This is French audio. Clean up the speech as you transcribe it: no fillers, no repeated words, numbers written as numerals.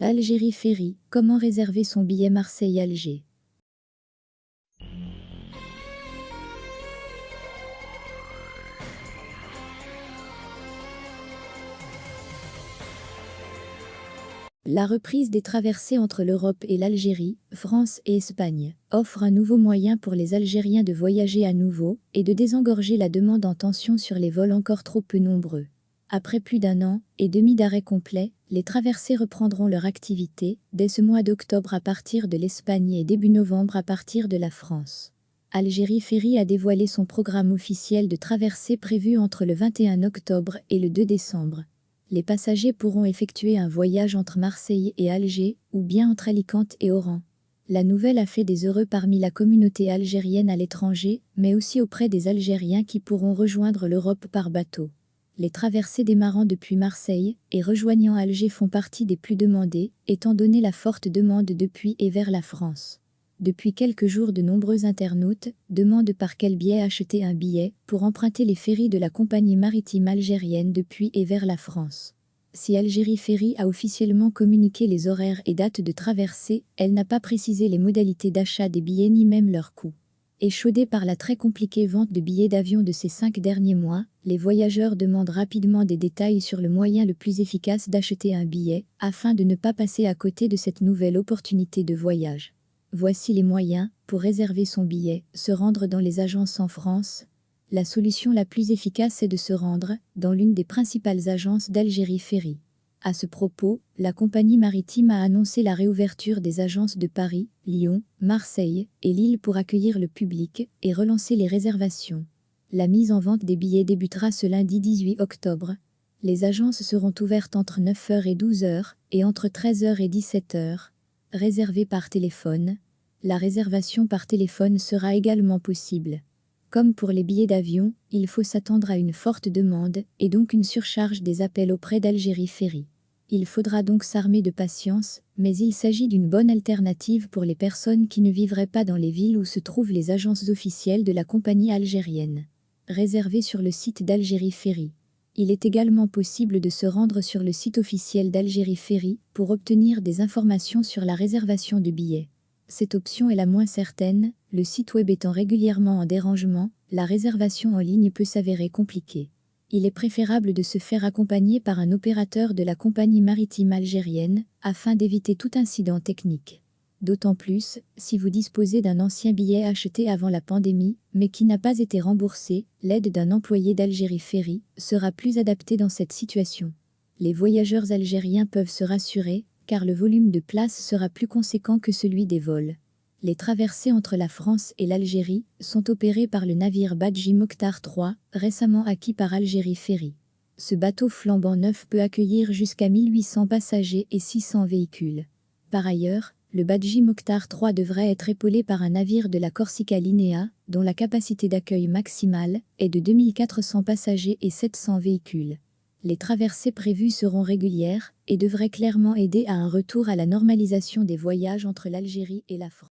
Algérie Ferry, comment réserver son billet Marseille-Alger? La reprise des traversées entre l'Europe et l'Algérie, France et Espagne, offre un nouveau moyen pour les Algériens de voyager à nouveau et de désengorger la demande en tension sur les vols encore trop peu nombreux. Après plus d'un an et demi d'arrêt complet, les traversées reprendront leur activité dès ce mois d'octobre à partir de l'Espagne et début novembre à partir de la France. Algérie Ferry a dévoilé son programme officiel de traversée prévu entre le 21 octobre et le 2 décembre. Les passagers pourront effectuer un voyage entre Marseille et Alger, ou bien entre Alicante et Oran. La nouvelle a fait des heureux parmi la communauté algérienne à l'étranger, mais aussi auprès des Algériens qui pourront rejoindre l'Europe par bateau. Les traversées démarrant depuis Marseille et rejoignant Alger font partie des plus demandées, étant donné la forte demande depuis et vers la France. Depuis quelques jours, de nombreux internautes demandent par quel biais acheter un billet pour emprunter les ferries de la compagnie maritime algérienne depuis et vers la France. Si Algérie Ferry a officiellement communiqué les horaires et dates de traversée, elle n'a pas précisé les modalités d'achat des billets ni même leur coût. Échaudés par la très compliquée vente de billets d'avion de ces 5 derniers mois, les voyageurs demandent rapidement des détails sur le moyen le plus efficace d'acheter un billet, afin de ne pas passer à côté de cette nouvelle opportunité de voyage. Voici les moyens pour réserver son billet: se rendre dans les agences en France. La solution la plus efficace est de se rendre dans l'une des principales agences d'Algérie Ferry. À ce propos, la compagnie maritime a annoncé la réouverture des agences de Paris, Lyon, Marseille et Lille pour accueillir le public et relancer les réservations. La mise en vente des billets débutera ce lundi 18 octobre. Les agences seront ouvertes entre 9h et 12h et entre 13h et 17h. Réservé par téléphone. La réservation par téléphone sera également possible. Comme pour les billets d'avion, il faut s'attendre à une forte demande et donc une surcharge des appels auprès d'Algérie Ferry. Il faudra donc s'armer de patience, mais il s'agit d'une bonne alternative pour les personnes qui ne vivraient pas dans les villes où se trouvent les agences officielles de la compagnie algérienne. Réservé sur le site d'Algérie Ferry. Il est également possible de se rendre sur le site officiel d'Algérie Ferry pour obtenir des informations sur la réservation de billets. Cette option est la moins certaine, le site web étant régulièrement en dérangement, la réservation en ligne peut s'avérer compliquée. Il est préférable de se faire accompagner par un opérateur de la compagnie maritime algérienne, afin d'éviter tout incident technique. D'autant plus, si vous disposez d'un ancien billet acheté avant la pandémie, mais qui n'a pas été remboursé, l'aide d'un employé d'Algérie Ferry sera plus adaptée dans cette situation. Les voyageurs algériens peuvent se rassurer, car le volume de places sera plus conséquent que celui des vols. Les traversées entre la France et l'Algérie sont opérées par le navire Badji Mokhtar III, récemment acquis par Algérie Ferry. Ce bateau flambant neuf peut accueillir jusqu'à 1800 passagers et 600 véhicules. Par ailleurs, le Badji Mokhtar III devrait être épaulé par un navire de la Corsica Linea, dont la capacité d'accueil maximale est de 2400 passagers et 700 véhicules. Les traversées prévues seront régulières et devraient clairement aider à un retour à la normalisation des voyages entre l'Algérie et la France.